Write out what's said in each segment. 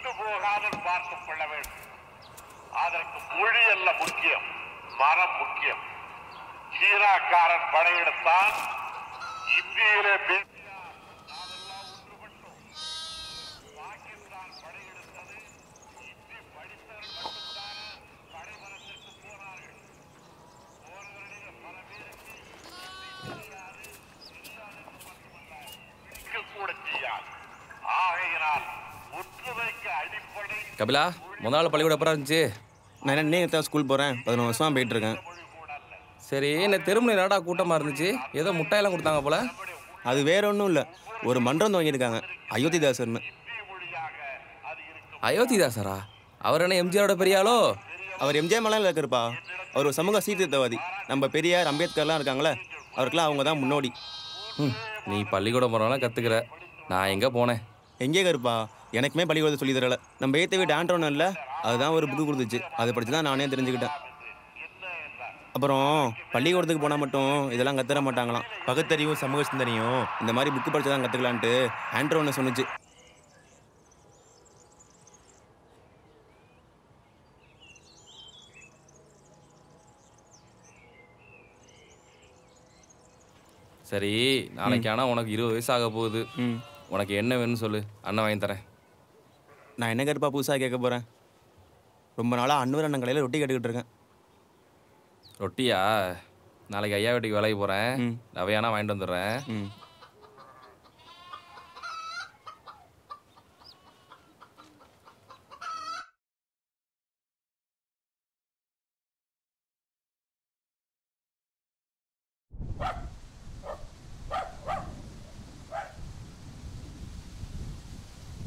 விட்டு போகாமல் பார்த்துக் கொள்ள வேண்டும். அதற்கு மொழி அல்ல முக்கியம், மரம் முக்கியம். சீனாக்காரன் படையெடுத்தான், இந்தியிலே நாமெல்லாம் ஒன்றுபட்டோம். பாகிஸ்தான் படையெடுத்தது, இந்தி படித்தவர்கள் மட்டும்தான படைபலத்திற்கு போனார்கள். போனவர்களில் பல பேருக்கு தெரியாது, தெரியாது என்று மட்டுமல்ல, பிடிக்க கூட செய்யாது. ஆகையினால் ஒற்றுமைக்கு அடிப்படை. கபிலா, முதல் நாள் பள்ளிக்கூட எப்போ இருந்துச்சு? நான் என்ன தான் ஸ்கூல் போகிறேன், 11 வருஷமாக போயிட்டு இருக்கேன். சரி, என்ன தெருமணி நாடா கூட்டமாக இருந்துச்சு, ஏதோ முட்டாயெல்லாம் கொடுத்தாங்க போல. அது வேற ஒன்றும் இல்லை, ஒரு மன்றம் துவங்கியிருக்காங்க, அயோத்திதாசர்னு. அயோத்திதாசரா? அவர் என்ன எம்ஜிஆரோட பெரியாளோ? அவர் எம்ஜிஆர் மேலாம் இருக்காருப்பா. அவர் ஒரு சமூக சீர்திருத்தவாதி. நம்ம பெரியார், அம்பேத்கர்லாம் இருக்காங்களே, அவருக்கெல்லாம் அவங்க தான் முன்னோடி. நீ பள்ளிக்கூடம் போகிறவங்களாம் கற்றுக்கிற, நான் எங்கே போனேன்? எங்கே கருப்பா, எனக்குமே பள்ளிக்கூடத்தை சொல்லி தரல. நம்ம ஏற்ற வீட்டு ஆண்டோன்னு இல்லை, அதுதான் ஒரு புக்கு கொடுத்துச்சு, அதை படித்து தான் நானே தெரிஞ்சுக்கிட்டேன். அப்புறம் பள்ளிக்கூடத்துக்கு போனால் மட்டும் இதெல்லாம் கற்றுற மாட்டாங்களாம். பகுத்தறிவும் சமூக சிந்தனையும் இந்த மாதிரி புக்கு படித்து தான் கற்றுக்கலான்ட்டு ஆண்ட்ரோன்னு சொன்னிச்சு. சரி, நாளைக்கு ஆனால் உனக்கு 20 வயசு ஆக போகுது. உனக்கு என்ன வேணும்னு சொல்லு, அண்ணன் வாங்கி தரேன். நான் என்ன கருப்பா புதுசாக கேட்க போகிறேன்? ரொம்ப நாளாக அன்னூர் அண்ணன் கடையில் ரொட்டி கேட்டுக்கிட்டு இருக்கேன். ரொட்டியா? நாளைக்கு ஐயா வீட்டுக்கு வேலைக்கு போகிறேன், ரவையானா வாங்கிட்டு வந்துடுறேன்.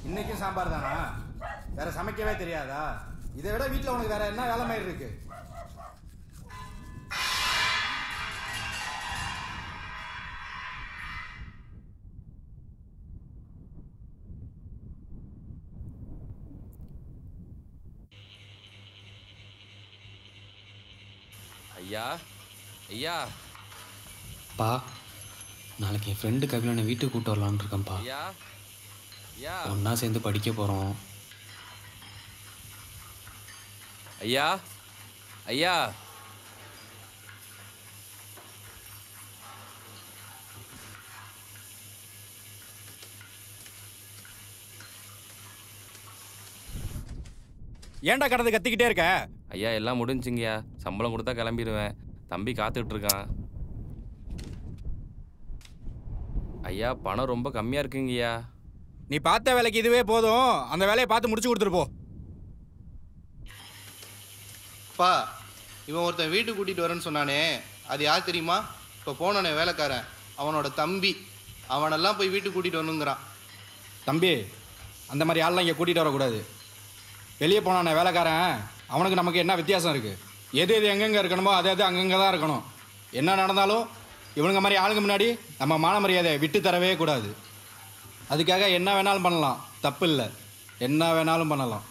இன்னைக்கும் சாம்பார் தானா? வேற சமைக்கவே தெரியாதா? இதை விட வீட்டில் உனக்கு வேற என்ன வேலை மாதிரி இருக்கு? ஐயா, ஐயா. பா, நாளைக்கு என் ஃப்ரெண்டு கபிலனை வீட்டுக்கு கூப்பிட்டு வரலான்னு இருக்கேன்ப்பா. ஐயா, ஐயா. ஒன்றா சேர்ந்து படிக்க போகிறோம். ஐயா, ஐயா. ஏன்டா கடந்து கத்திக்கிட்டே இருக்க? ஐயா, எல்லாம் முடிஞ்சுங்கய்யா, சம்பளம் கொடுத்தா கிளம்பிடுவேன். தம்பி காத்துக்கிட்டு இருக்கான். ஐயா, பணம் ரொம்ப கம்மியாக இருக்குங்கய்யா. நீ பார்த்த வேலைக்கு இதுவே போதும், அந்த வேலையை பார்த்து முடிச்சு கொடுத்துட்டு போ. பா, இவன் ஒருத்தன் வீட்டுக்கு கூட்டிகிட்டு வரேன்னு சொன்னானே, அது யார் தெரியுமா? இப்போ போனானே வேலைக்காரன், அவனோட தம்பி. அவனெல்லாம் போய் வீட்டுக்கு கூட்டிகிட்டு வரணுங்கிறான். தம்பி, அந்த மாதிரி ஆள்லாம் இங்கே கூட்டிகிட்டு வரக்கூடாது. வெளியே போனானே வேலைக்காரன், அவனுக்கு நமக்கு என்ன வித்தியாசம் இருக்குது? எது எது எங்கெங்கே இருக்கணுமோ அது அது அங்கங்கே தான் இருக்கணும். என்ன நடந்தாலும் இவனுங்க மாதிரி ஆளுங்க முன்னாடி நம்ம மான மரியாதையை விட்டு தரவே கூடாது. அதுக்காக என்ன வேணாலும் பண்ணலாம், தப்பு இல்லை. என்ன வேணாலும் பண்ணலாம்.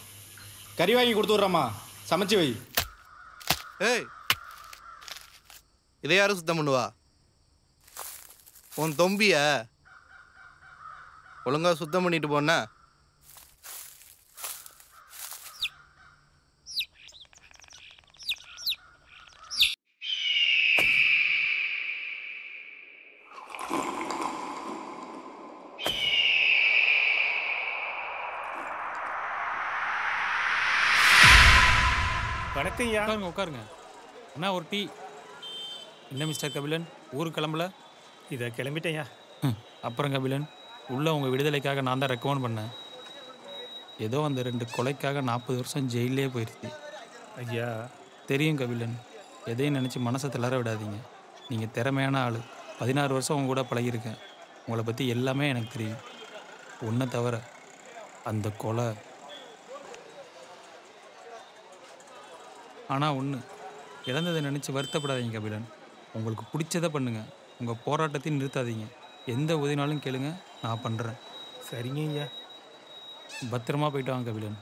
கறி வாங்கி கொடுத்து விட்றம்மா, சமைச்சு வை. ஏய், இதை யாரும் சுத்தம் பண்ணுவா? உன் தொம்பிய ஒழுங்கா சுத்தம் பண்ணிட்டு போன. வணக்கம்யா. உட்காருங்க உட்காருங்க. அண்ணா ஒரு டீ. என்ன மிஸ்டர் கபிலன், ஊருக்கு கிளம்பல? இதை கிளம்பிட்டேயா. அப்புறம் கபிலன், உள்ள உங்கள் விடுதலைக்காக நான் தான் ரெக்கமெண்ட் பண்ணேன். ஏதோ அந்த 2 கொலைக்காக 40 வருஷம் ஜெயிலே போயிடுச்சு. ஐயா, தெரியும் கபிலன், எதையும் நினச்சி மனசை தளர விடாதீங்க. நீங்கள் திறமையான ஆள். 16 வருஷம் உங்க கூட பழகியிருக்கேன். உங்களை பற்றி எல்லாமே எனக்கு தெரியும். ஒன்றை தவிர அந்த கொலை. ஆனால் ஒன்று, இழந்ததை நினச்சி வருத்தப்படாதீங்க கபிலன். உங்களுக்கு பிடிச்சதை பண்ணுங்கள். உங்கள் போராட்டத்தையும் நிறுத்தாதீங்க. எந்த உதவினாலும் கேளுங்க, நான் பண்ணுறேன். சரிங்க ஐயா. பத்திரமா போயிட்டு வாங்க கபிலன்.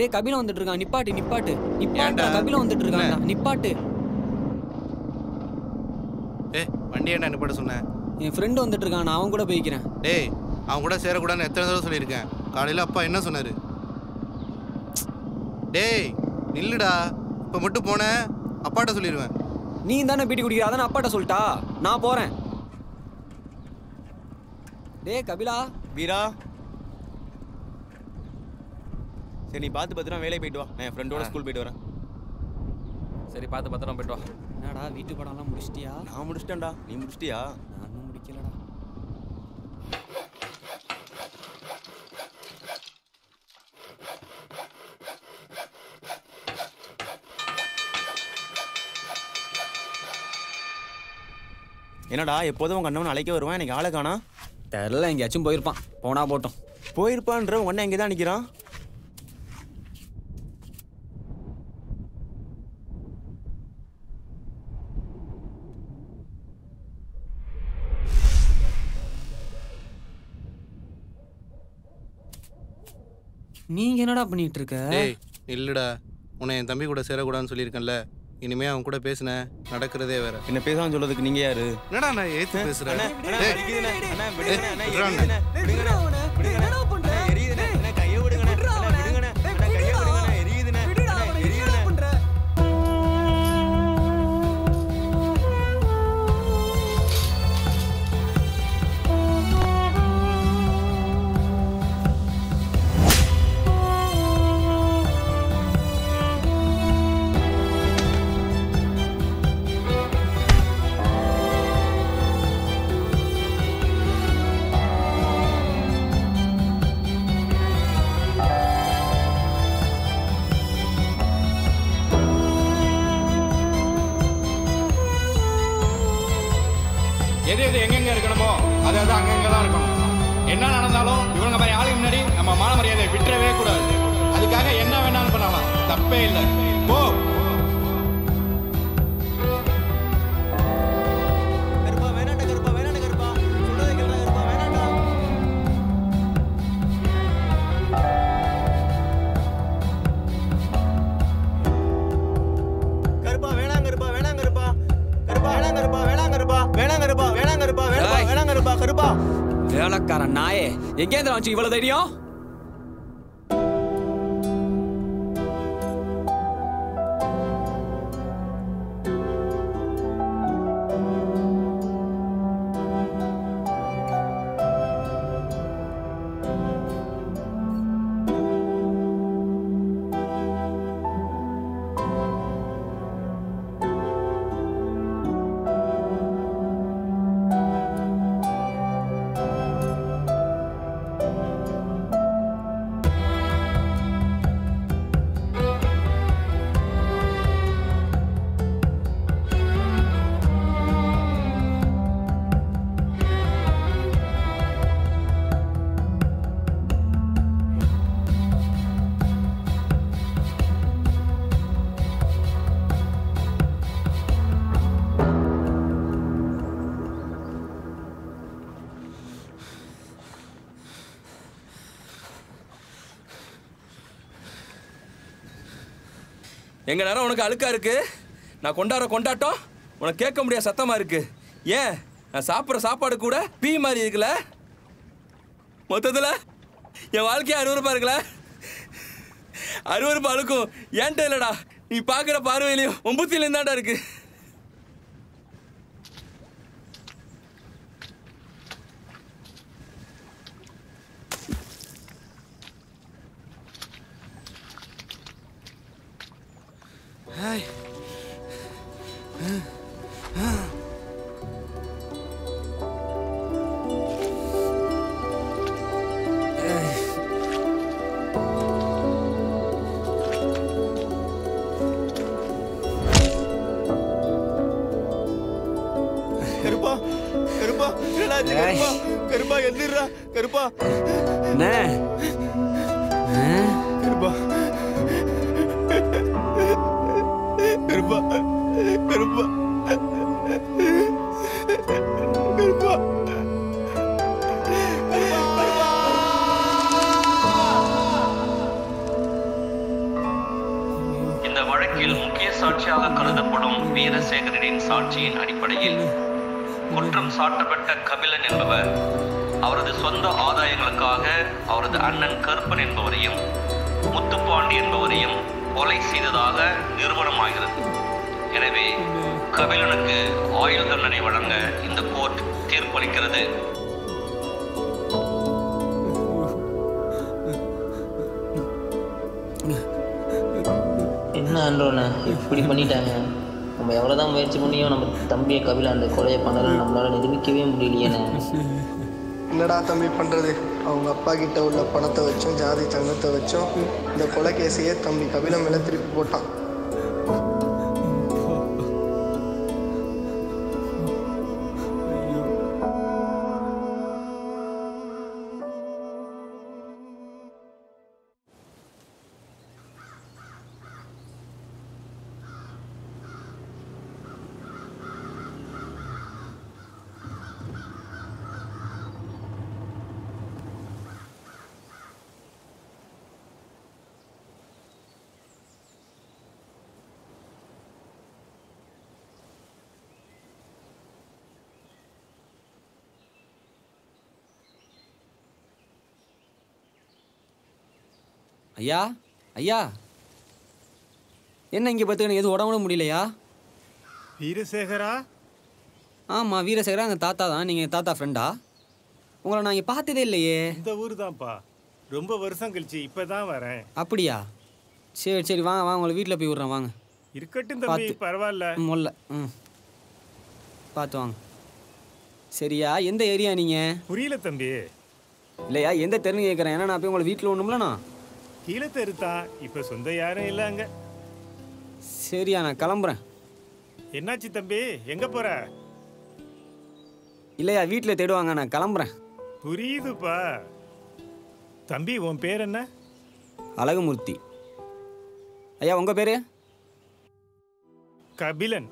டேய் கபிலா வந்துட்டு இருக்கான், நிப்பாட்டு நிப்பாட்டு நிப்பாட்டு. ஏன்டா? கபிலா வந்துட்டு இருக்கான், நிப்பாட்டு. வண்டி என்ன நிப்பாட்ட சொன்னேன்? என் ஃப்ரெண்டு வந்துட்டு இருக்கான், நான் அவன் கூட போய்க்கிறேன். டேய் அவன் கூட சேரக்கூடாதுன்னு எத்தனை தடவை சொல்லியிருக்கேன். காலையில் அப்பா என்ன சொன்னார்? டேய் நில்லுடா, இப்போ மட்டும் போனேன் அப்பாட்ட சொல்லிடுவேன். நீ தானே பீட்டி குடிக்கிற, அதான் அப்பாட்ட சொல்லிட்டா, நான் போறேன். டேய் கபிலா. வீரா சரி, நீ பார்த்து பத்திரம் வேலைக்கு போயிட்டு வா. நான் என் ஃப்ரெண்டோட ஸ்கூல் போயிட்டு வரேன். சரி, பார்த்து பத்திரம் போயிட்டு வா. என்னடா வீட்டு படம்லாம் முடிச்சிட்டியா? நான் முடிச்சிட்டேன்டா, நீ முடிச்சிட்டியா? நானும் முடிக்கலடா. என்னடா எப்போதும் உங்க அண்ணன் அழைக்க வருவான், எனக்கு ஆளை காணா. தெரில, எங்கேயாச்சும் போயிருப்பான். போனா போட்டோம். போயிருப்பான்ற உங்க அண்ணன் எங்கே தான் நிற்கிறான்? நீங்க என்னடா பண்ணிட்டு இருக்க? டேய் இல்லடா, உன்னை என் தம்பி கூட சேரக்கூடாதுன்னு சொல்லியிருக்கேன்ல. இனிமே அவன் கூட பேசினேன் நடக்கிறதே வேற. என்ன பேசாம சொல்றதுக்கு நீங்க யாரு? என்னடா நான் ஏத்து பேசுறேன்? எது எது எங்கெங்க இருக்கணுமோ அது அது அங்கங்க தான் இருக்கணும். என்ன நடந்தாலும் இவங்க மாதிரி ஆளுக்கு முன்னாடி நம்ம மான மரியாதையை விட்டுறவே கூடாது. அதுக்காக என்ன வேணாலும் பண்ணலாம், தப்பே இல்லை. போ. வேலைக்காரன் நாயே, எங்கேந்திர வந்துச்சு இவ்வளவு தைரியம்? எங்க நேரம் உனக்கு அழுக்கா இருக்கு, நான் கொண்டாடுற கொண்டாட்டம் உனக்கு கேட்க முடியாத சத்தமா இருக்கு. ஏன் நான் சாப்பிட்ற சாப்பாடு கூட பீ மாதிரி இருக்குல்ல? மொத்தத்தில் என் வாழ்க்கையை அருவருப்பா இருக்குல்ல? அருவருப்பா அழுக்கும் ஏன்ட்ட இல்லடா, நீ பார்க்குற பார்வையிலையும் ஒம்புத்திலையும் தான்டா இருக்கு. கருப்பா கருப்பா கருப்பா கருப்பா எந்திரா கருப்பா கருப்பா கருப்பா கருப்பா கருப்பா வழக்கில் முக்கிய சாட்சியாக கருதப்படும் வீரசேகரனின் சாட்சியின் அடிப்படையில் குற்றம் சாட்டப்பட்ட கபிலன் என்பவர் அவரது சொந்த ஆதாயங்களுக்காக அவரது அண்ணன் கருப்பன் என்பவரையும் முத்துப்பாண்டி என்பவரையும் கொலை செய்ததாக நிரூபணமாகிறது. எனவே கபிலனுக்கு ஆயுள் தண்டனை வழங்க இந்த கோர்ட் தீர்ப்பளிக்கிறது. என்ன ஆண்டோண்ணே இப்படி பண்ணிட்டாங்க. நம்ம எவ்வளோதான் முயற்சி பண்ணியும் நம்ம தம்பியை கபில அந்த கொலையை பண்ணலன்னு நம்மளால நிரூபிக்கவே முடியலையேண்ணே. என்னடா தம்பி பண்ணுறது, அவங்க அப்பா கிட்ட உள்ள பணத்தை வச்சும் ஜாதி தங்கத்தை வச்சும் இந்த கொலை கேஸையே தம்பி கபில மேலே திருப்பி போட்டான். ஐயா ஐயா, என்ன இங்கே பார்த்துக்கணும், எதுவும் உடம்புட முடியலையா? வீரசேகரா? ஆமாம், வீரசேகரா எங்கள் தாத்தா தான். நீங்கள் தாத்தா ஃப்ரெண்டா? உங்களை நான் இங்கே பார்த்ததே இல்லையே. இந்த ஊர் தான்ப்பா, ரொம்ப வருஷம் கழிச்சு இப்போ தான் வரேன். அப்படியா? சரி சரி, வாங்க வாங்க, உங்களை வீட்டில் போய் விட்றேன், வாங்க. இருக்கட்டும் தம்பி, பரவாயில்ல. மொல்ல பார்த்து வாங்க. சரியா, எந்த ஏரியா நீங்கள்? புரியல தம்பி. இல்லையா, எந்த தெருன்னு கேட்குறேன். ஏன்னா நான் போய் உங்களை வீட்டில் ஒன்றும்லண்ணா. கீழே தெருத்தான், இப்போ சொந்த யாரும் இல்லை அங்கே. சரியா, நான் கிளம்புறேன். என்னாச்சு தம்பி, எங்கே போற? இல்லையா, வீட்டில் தேடுவாங்க, நான் கிளம்புறேன். புரியுதுப்பா. தம்பி, உன் பேர் என்ன? அழகுமூர்த்தி. ஐயா, உங்கள் பேர்? கபிலன்.